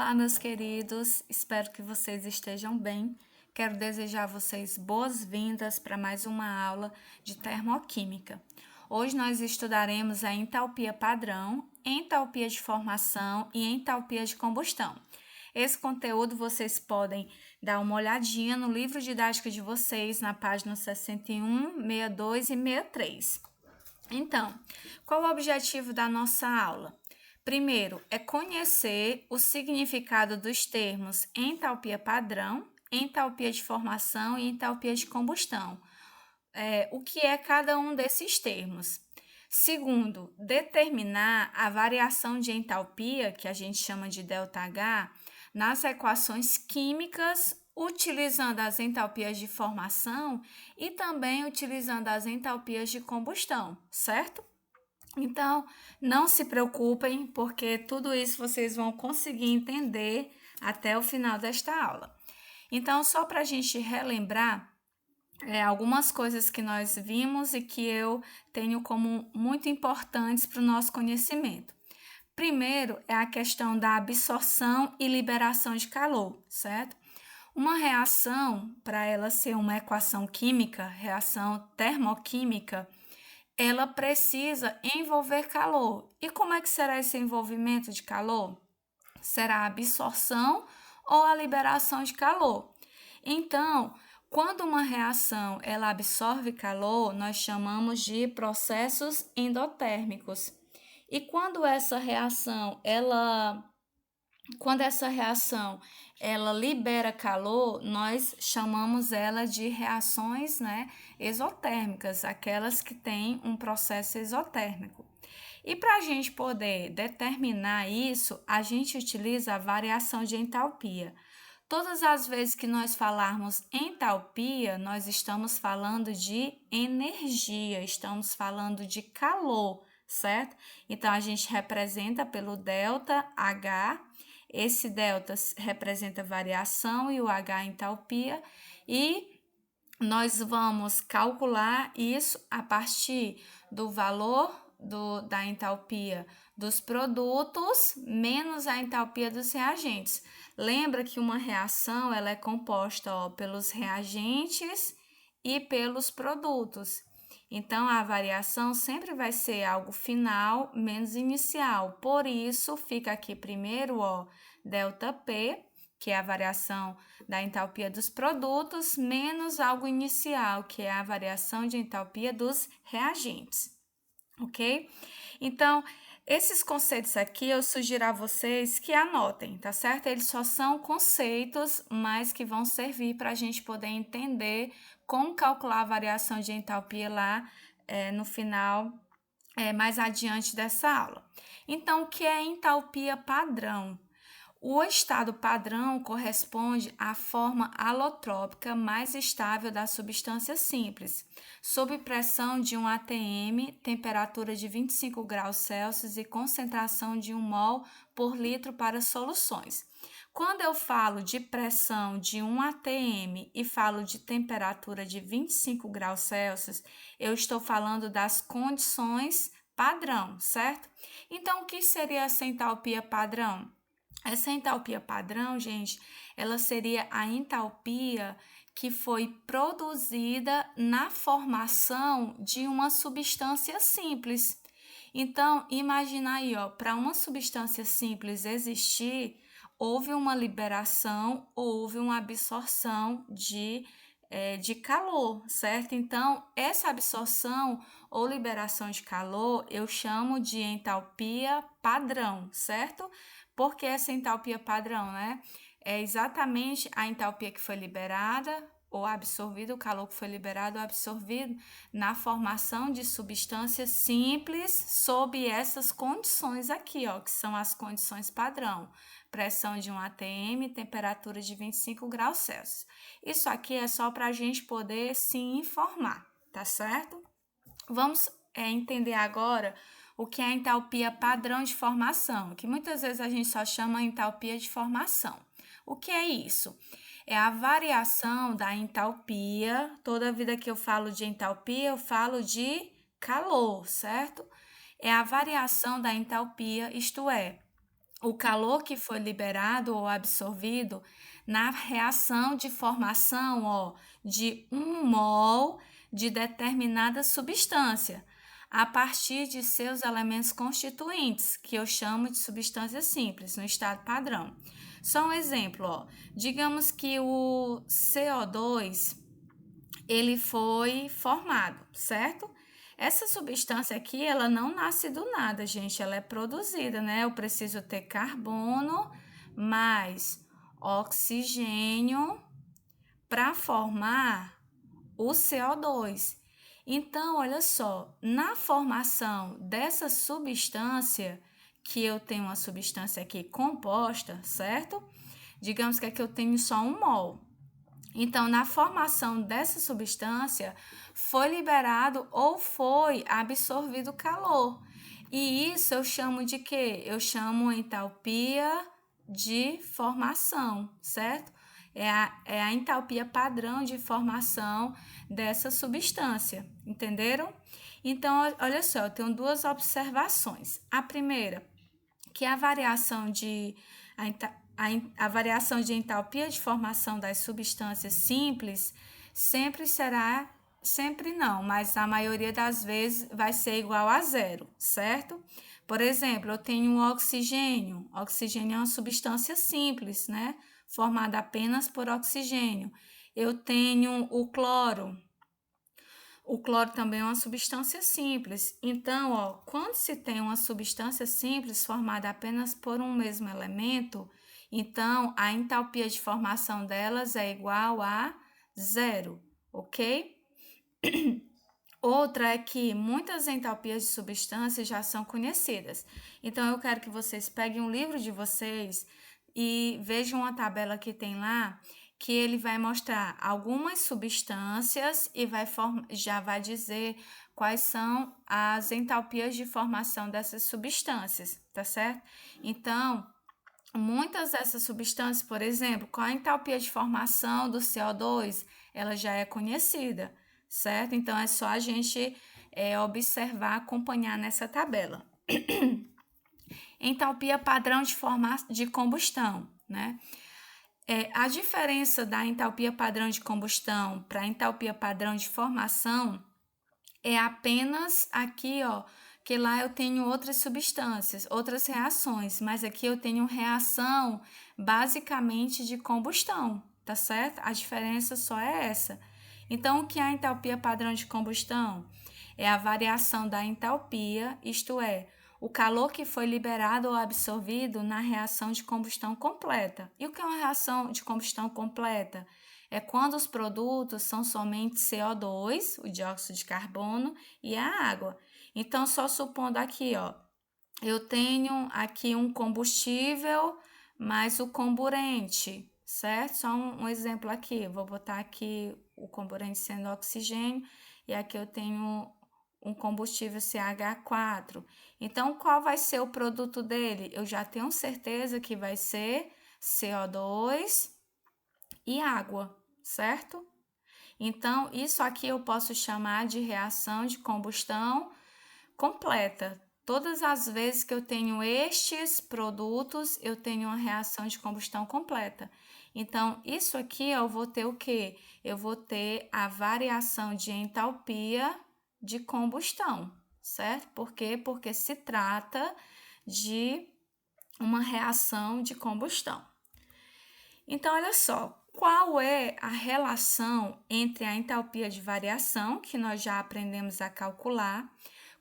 Olá, meus queridos, espero que vocês estejam bem. Quero desejar a vocês boas-vindas para mais uma aula de termoquímica. Hoje nós estudaremos a entalpia padrão, entalpia de formação e entalpia de combustão. Esse conteúdo vocês podem dar uma olhadinha no livro didático de vocês, na página 61, 62 e 63. Então, qual o objetivo da nossa aula? Primeiro, é conhecer o significado dos termos entalpia padrão, entalpia de formação e entalpia de combustão. O que é cada um desses termos? Segundo, determinar a variação de entalpia, que a gente chama de ΔH, nas equações químicas, utilizando as entalpias de formação e também utilizando as entalpias de combustão, certo? Então, não se preocupem, porque tudo isso vocês vão conseguir entender até o final desta aula. Então, só para a gente relembrar algumas coisas que nós vimos e que eu tenho como muito importantes para o nosso conhecimento. Primeiro é a questão da absorção e liberação de calor, certo? Uma reação, para ela ser uma equação química, reação termoquímica, ela precisa envolver calor. E como é que será esse envolvimento de calor? Será a absorção ou a liberação de calor. Então, quando uma reação ela absorve calor, nós chamamos de processos endotérmicos. E quando essa reação ela libera calor, nós chamamos ela de reações, exotérmicas, aquelas que têm um processo exotérmico. E para a gente poder determinar isso, a gente utiliza a variação de entalpia. Todas as vezes que nós falarmos entalpia, nós estamos falando de energia, estamos falando de calor, certo? Então a gente representa pelo delta H. Esse delta representa variação e o H entalpia, e nós vamos calcular isso a partir do valor da entalpia dos produtos menos a entalpia dos reagentes. Lembra que uma reação ela é composta pelos reagentes e pelos produtos. Então, a variação sempre vai ser algo final menos inicial. Por isso, fica aqui primeiro, ΔP, que é a variação da entalpia dos produtos, menos algo inicial, que é a variação de entalpia dos reagentes, ok? Então, esses conceitos aqui eu sugiro a vocês que anotem, tá certo? Eles só são conceitos, mas que vão servir para a gente poder entender como calcular a variação de entalpia lá no final, mais adiante dessa aula. Então, o que é entalpia padrão? O estado padrão corresponde à forma alotrópica mais estável da substância simples, sob pressão de 1 atm, temperatura de 25 graus Celsius e concentração de 1 mol por litro para soluções. Quando eu falo de pressão de 1 atm e falo de temperatura de 25 graus Celsius, eu estou falando das condições padrão, certo? Então, o que seria essa entalpia padrão? Essa entalpia padrão, gente, ela seria a entalpia que foi produzida na formação de uma substância simples. Então, imagina aí, para uma substância simples existir, houve uma liberação, houve uma absorção de calor, certo? Então, essa absorção ou liberação de calor eu chamo de entalpia padrão, certo? Porque essa entalpia padrão, é exatamente a entalpia que foi liberada ou absorvido, o calor que foi liberado ou absorvido na formação de substâncias simples sob essas condições aqui, que são as condições padrão. Pressão de 1 atm, temperatura de 25 graus Celsius. Isso aqui é só para a gente poder se informar, tá certo? Vamos entender agora o que é a entalpia padrão de formação, que muitas vezes a gente só chama entalpia de formação. O que é isso? É a variação da entalpia. Toda vida que eu falo de entalpia, eu falo de calor, certo? É a variação da entalpia, isto é, o calor que foi liberado ou absorvido na reação de formação, ó, de um mol de determinada substância, a partir de seus elementos constituintes, que eu chamo de substâncias simples, no estado padrão. Só um exemplo, ó. Digamos que o CO2 ele foi formado, certo? Essa substância aqui, ela não nasce do nada, gente, ela é produzida, né? Eu preciso ter carbono mais oxigênio para formar o CO2. Então, olha só, na formação dessa substância, que eu tenho uma substância aqui composta, certo? Digamos que aqui eu tenho só um mol. Então, na formação dessa substância, foi liberado ou foi absorvido calor. E isso eu chamo de quê? Eu chamo entalpia de formação, certo? É a entalpia padrão de formação dessa substância, entenderam? Então, olha só, eu tenho duas observações. A primeira, que a variação de a variação de entalpia de formação das substâncias simples sempre será, sempre não, mas a maioria das vezes vai ser igual a zero, certo? Por exemplo, eu tenho um oxigênio. Oxigênio é uma substância simples, né? Formada apenas por oxigênio. Eu tenho o cloro. O cloro também é uma substância simples. Então, ó, quando se tem uma substância simples formada apenas por um mesmo elemento, então a entalpia de formação delas é igual a zero, ok? Outra é que muitas entalpias de substâncias já são conhecidas. Então, eu quero que vocês peguem um livro de vocês e vejam uma tabela que tem lá, que ele vai mostrar algumas substâncias e já vai dizer quais são as entalpias de formação dessas substâncias, tá certo? Então, muitas dessas substâncias, por exemplo, qual a entalpia de formação do CO2? Ela já é conhecida, certo? Então é só a gente observar, acompanhar nessa tabela. Entalpia padrão de combustão, né? A diferença da entalpia padrão de combustão para a entalpia padrão de formação é apenas aqui, ó, que lá eu tenho outras substâncias, outras reações, mas aqui eu tenho reação basicamente de combustão, tá certo? A diferença só é essa. Então, o que é a entalpia padrão de combustão? É a variação da entalpia, isto é, o calor que foi liberado ou absorvido na reação de combustão completa. E o que é uma reação de combustão completa? É quando os produtos são somente CO2, o dióxido de carbono, e a água. Então, só supondo aqui, ó, eu tenho aqui um combustível mais o comburente, certo? Só um exemplo aqui, vou botar aqui o comburente sendo oxigênio, e aqui eu tenho um combustível CH4. Então, qual vai ser o produto dele? Eu já tenho certeza que vai ser CO2 e água, certo? Então, isso aqui eu posso chamar de reação de combustão completa. Todas as vezes que eu tenho estes produtos, eu tenho uma reação de combustão completa. Então, isso aqui eu vou ter o quê? Eu vou ter a variação de entalpia de combustão, certo? Por quê? Porque se trata de uma reação de combustão. Então, olha só, qual é a relação entre a entalpia de variação, que nós já aprendemos a calcular,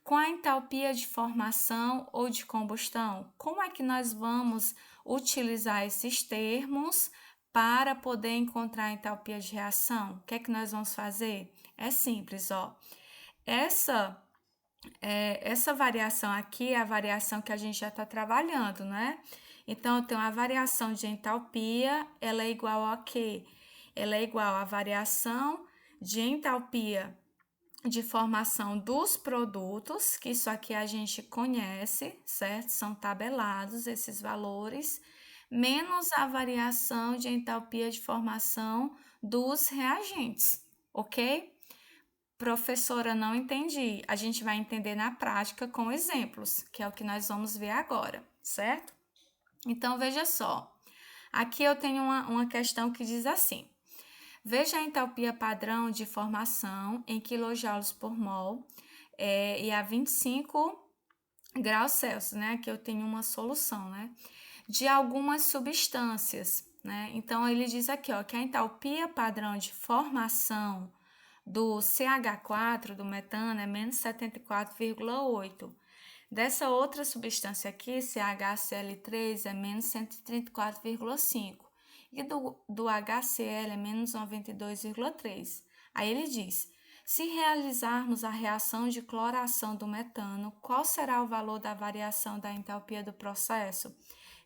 com a entalpia de formação ou de combustão? Como é que nós vamos utilizar esses termos para poder encontrar a entalpia de reação? O que é que nós vamos fazer? É simples, ó. Essa variação aqui é a variação que a gente já está trabalhando, né? Então, eu tenho a variação de entalpia, ela é igual a quê? Ela é igual à variação de entalpia de formação dos produtos, que isso aqui a gente conhece, certo? São tabelados esses valores, menos a variação de entalpia de formação dos reagentes, ok? Professora, não entendi. A gente vai entender na prática com exemplos, que é o que nós vamos ver agora, certo? Então, veja só. Aqui eu tenho uma questão que diz assim. Veja a entalpia padrão de formação em quilojoules por mol e a 25 graus Celsius, né? Aqui eu tenho uma solução, né? De algumas substâncias, né? Então, ele diz aqui, ó, que a entalpia padrão de formação do CH4, do metano, é menos 74,8. Dessa outra substância aqui, CHCl3, é menos 134,5. E do HCl é menos 92,3. Aí ele diz, se realizarmos a reação de cloração do metano, qual será o valor da variação da entalpia do processo?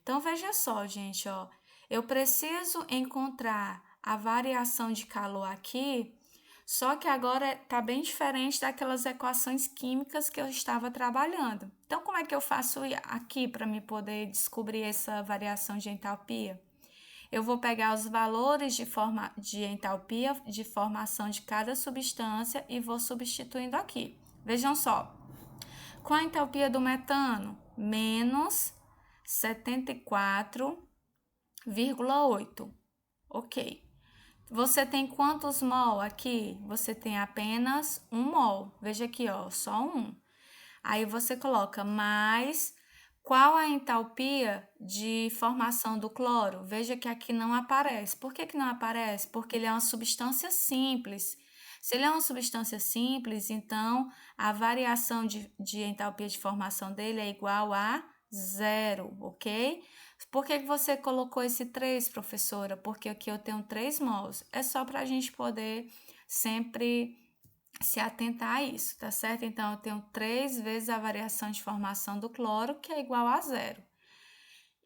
Então, veja só, gente, ó, eu preciso encontrar a variação de calor aqui, só que agora está bem diferente daquelas equações químicas que eu estava trabalhando. Então, como é que eu faço aqui para me poder descobrir essa variação de entalpia? Eu vou pegar os valores de entalpia de formação de cada substância e vou substituindo aqui. Vejam só, com a entalpia do metano, menos 74,8. Ok. Você tem quantos mol aqui? Você tem apenas 1 mol. Veja aqui, ó, só um. Aí você coloca mais qual a entalpia de formação do cloro? Veja que aqui não aparece. Por que não aparece? Porque ele é uma substância simples. Se ele é uma substância simples, então a variação de entalpia de formação dele é igual a zero, ok? Por que você colocou esse 3, professora? Porque aqui eu tenho 3 mols. É só para a gente poder sempre se atentar a isso, tá certo? Então, eu tenho 3 vezes a variação de formação do cloro, que é igual a zero.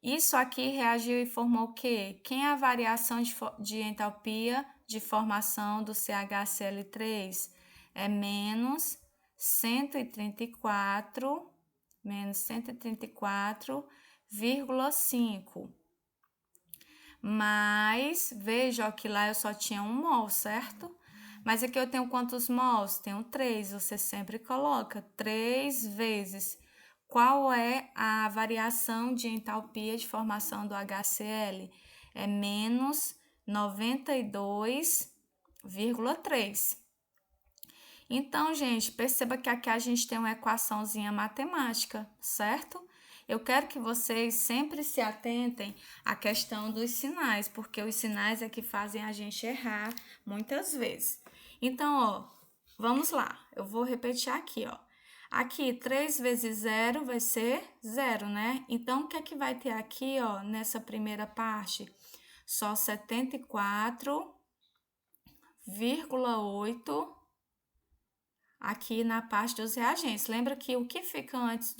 Isso aqui reagiu e formou o quê? Quem é a variação de entalpia de formação do CHCl3? É menos 134,5. Mas, veja ó, que lá eu só tinha 1 mol, certo? Mas aqui eu tenho quantos mols? Tenho 3. Você sempre coloca 3 vezes. Qual é a variação de entalpia de formação do HCl? É menos 92,3. Então, gente, perceba que aqui a gente tem uma equaçãozinha matemática, certo? Eu quero que vocês sempre se atentem à questão dos sinais, porque os sinais é que fazem a gente errar muitas vezes. Então, ó, vamos lá. Eu vou repetir aqui, ó. Aqui, 3 vezes 0 vai ser 0, né? Então, o que é que vai ter aqui, ó, nessa primeira parte? Só 74,8 aqui na parte dos reagentes. Lembra que o que fica antes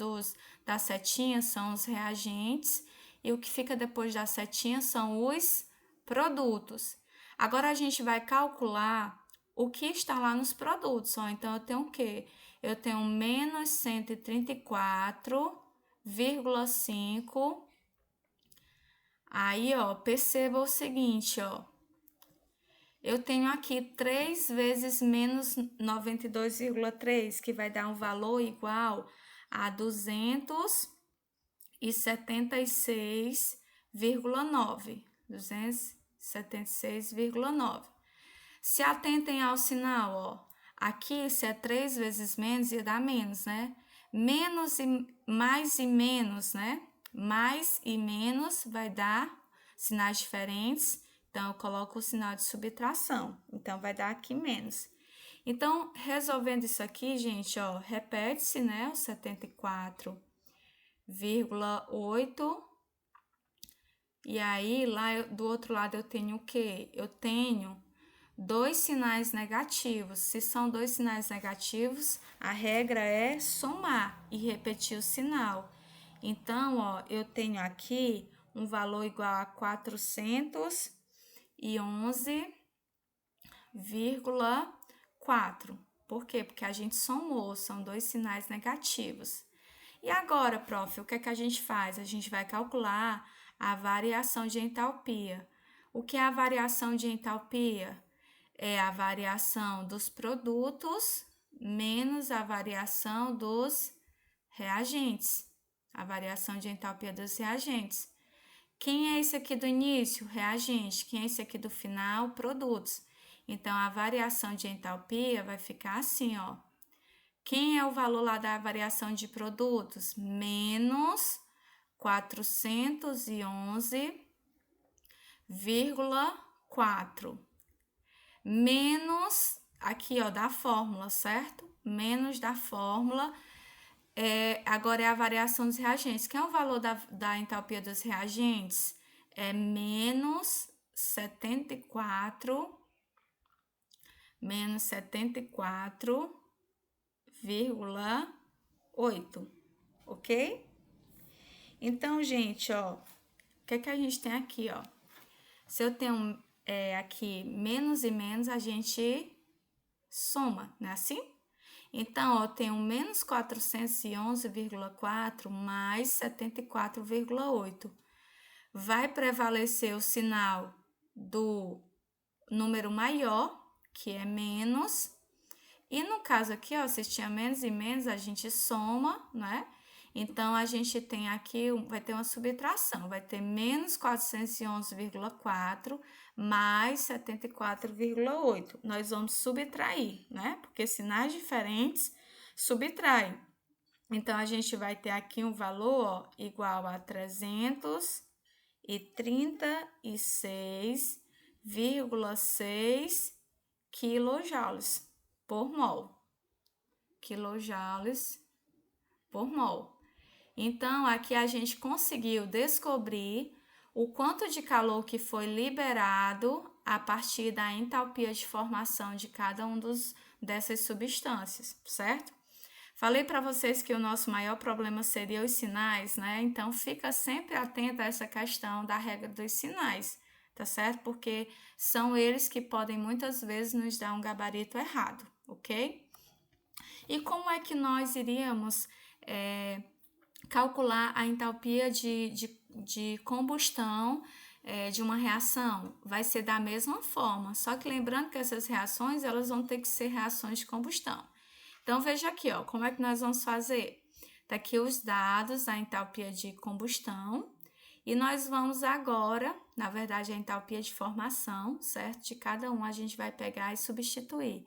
das setinhas são os reagentes e o que fica depois das setinhas são os produtos. Agora, a gente vai calcular o que está lá nos produtos. Ó. Então, eu tenho o quê? Eu tenho menos 134,5. Aí, ó, perceba o seguinte, ó. Eu tenho aqui 3 vezes menos 92,3, que vai dar um valor igual a 276,9. 276,9. Se atentem ao sinal, ó. Aqui, se é 3 vezes menos, ia dar menos, né? Menos e menos, né? Mais e menos vai dar sinais diferentes. Então, eu coloco o sinal de subtração. Então, vai dar aqui menos. Então, resolvendo isso aqui, gente, ó, repete-se, né? O 74,8. E aí, lá do outro lado, eu tenho o quê? Eu tenho 2 sinais negativos. Se são 2 sinais negativos, a regra é somar e repetir o sinal. Então, ó, eu tenho aqui um valor igual a 411,4. Por quê? Porque a gente somou, são 2 sinais negativos. E agora, prof, o que é que a gente faz? A gente vai calcular a variação de entalpia. O que é a variação de entalpia? É a variação dos produtos menos a variação dos reagentes. A variação de entalpia dos reagentes. Quem é esse aqui do início? Reagente. Quem é esse aqui do final? Produtos. Então, a variação de entalpia vai ficar assim, ó. Quem é o valor lá da variação de produtos? Menos 411,4. Menos, aqui, ó, da fórmula, certo? Menos da fórmula. Agora é a variação dos reagentes. Quem é o valor da entalpia dos reagentes? É menos 74,8, ok? Então, gente, ó, o que a gente tem aqui, ó? Se eu tenho aqui menos e menos, a gente soma, não é assim? Então, ó, eu tenho menos 411,4 mais 74,8. Vai prevalecer o sinal do número maior, que é menos. E no caso aqui, ó, se tinha menos e menos, a gente soma, né? Então, a gente tem aqui, vai ter uma subtração, vai ter menos 411,4 mais 74,8. Nós vamos subtrair, né? Porque sinais diferentes subtraem. Então, a gente vai ter aqui um valor, ó, igual a 336,6 quilojoules por mol. Quilojoules por mol. Então, aqui a gente conseguiu descobrir o quanto de calor que foi liberado a partir da entalpia de formação de cada um dessas substâncias, certo? Falei para vocês que o nosso maior problema seria os sinais, né? Então, fica sempre atento a essa questão da regra dos sinais, tá certo? Porque são eles que podem muitas vezes nos dar um gabarito errado, ok? E como é que nós iríamos calcular a entalpia de combustão de uma reação? Vai ser da mesma forma, só que lembrando que essas reações elas vão ter que ser reações de combustão. Então, veja aqui, ó, como é que nós vamos fazer? Tá aqui os dados da entalpia de combustão e nós vamos agora, na verdade, a entalpia de formação, certo? De cada um a gente vai pegar e substituir.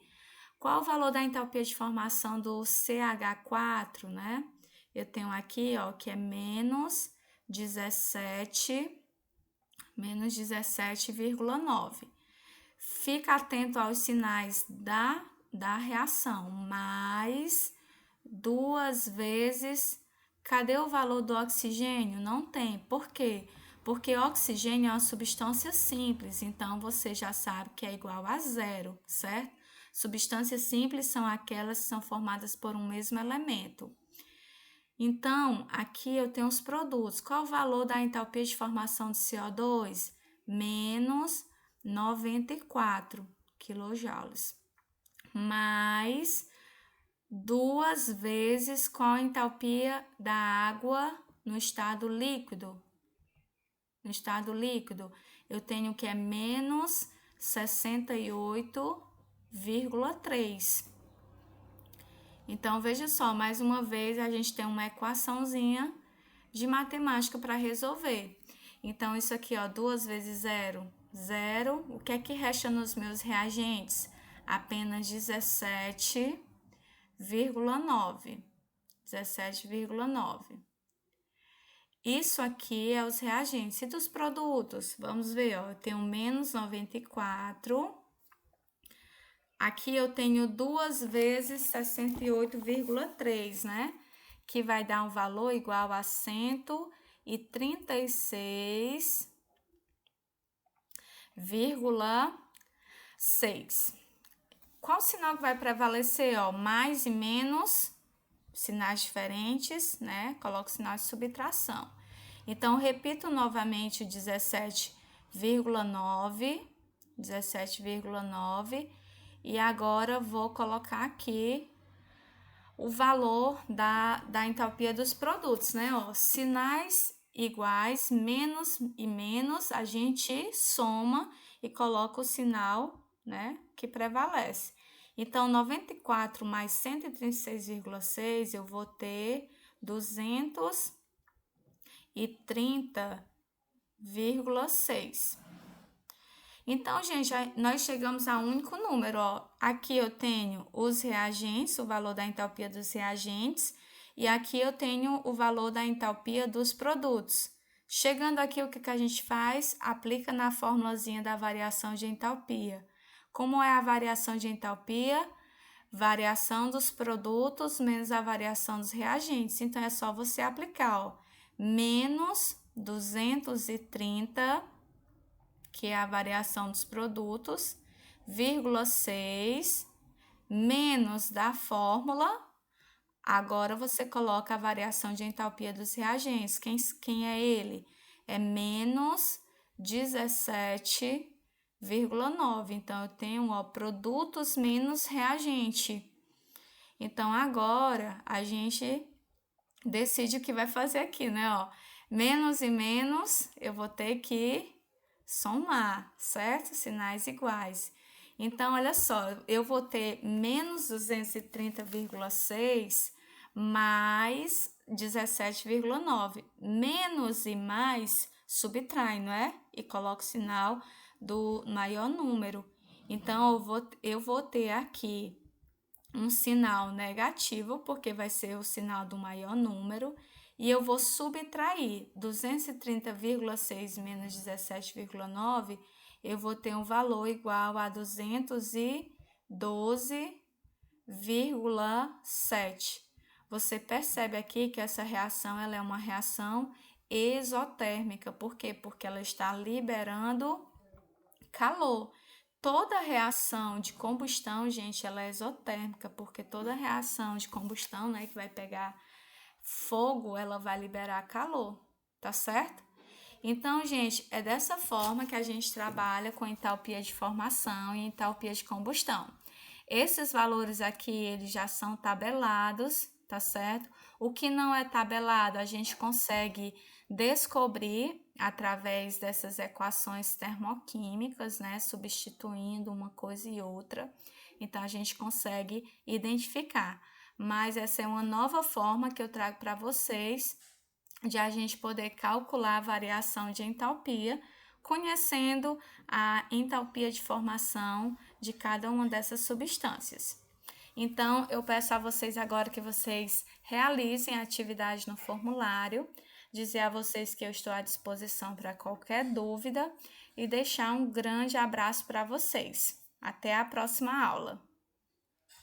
Qual o valor da entalpia de formação do CH4, né? Eu tenho aqui, ó, que é menos 17,9. Fica atento aos sinais da reação, mais 2 vezes. Cadê o valor do oxigênio? Não tem. Por quê? Porque oxigênio é uma substância simples, então você já sabe que é igual a zero, certo? Substâncias simples são aquelas que são formadas por um mesmo elemento. Então, aqui eu tenho os produtos. Qual o valor da entalpia de formação de CO2? Menos 94 quilojoules. Mais 2 vezes qual a entalpia da água no estado líquido. No estado líquido, eu tenho que é menos 68,3. Então, veja só, mais uma vez a gente tem uma equaçãozinha de matemática para resolver. Então, isso aqui, ó, 2 vezes 0, 0. O que é que resta nos meus reagentes? Apenas 17,9. 17,9. Isso aqui é os reagentes. E dos produtos? Vamos ver, ó, eu tenho menos 94. Aqui eu tenho 2 vezes 68,3, né? Que vai dar um valor igual a 136,6. Qual sinal que vai prevalecer? Ó, mais e menos, sinais diferentes, né? Coloco sinal de subtração. Então, repito novamente o 17,9. 17,9. E agora vou colocar aqui o valor da entalpia dos produtos, né? Ó, sinais iguais, menos e menos, a gente soma e coloca o sinal, né, que prevalece. Então, 94 mais 136,6, eu vou ter 230 17,6. Então, gente, nós chegamos a um único número, ó. Aqui eu tenho os reagentes, o valor da entalpia dos reagentes, e aqui eu tenho o valor da entalpia dos produtos. Chegando aqui, o que a gente faz? Aplica na formulazinha da variação de entalpia. Como é a variação de entalpia? Variação dos produtos menos a variação dos reagentes. Então, é só você aplicar, ó, menos 230, que é a variação dos produtos, 6, menos da fórmula. Agora, você coloca a variação de entalpia dos reagentes. Quem é ele? É menos 17,9. Então, eu tenho, ó, produtos menos reagente. Então, agora, a gente decide o que vai fazer aqui, né? Ó, menos e menos, eu vou ter que somar, certo? Sinais iguais. Então, olha só, eu vou ter menos 230,6 mais 17,9. Menos e mais subtrai, não é? E coloca o sinal do maior número. Então, eu vou ter aqui um sinal negativo, porque vai ser o sinal do maior número, e eu vou subtrair 230,6 menos 17,9, eu vou ter um valor igual a 212,7. Você percebe aqui que essa reação ela é uma reação exotérmica. Por quê? Porque ela está liberando calor. Toda reação de combustão, gente, ela é exotérmica, porque toda reação de combustão, né, que vai pegar fogo, ela vai liberar calor, tá certo? Então, gente, é dessa forma que a gente trabalha com entalpia de formação e entalpia de combustão. Esses valores aqui, eles já são tabelados, tá certo? O que não é tabelado, a gente consegue descobrir através dessas equações termoquímicas, né? Substituindo uma coisa e outra. Então, a gente consegue identificar. Mas essa é uma nova forma que eu trago para vocês de a gente poder calcular a variação de entalpia, conhecendo a entalpia de formação de cada uma dessas substâncias. Então, eu peço a vocês agora que vocês realizem a atividade no formulário, dizer a vocês que eu estou à disposição para qualquer dúvida e deixar um grande abraço para vocês. Até a próxima aula!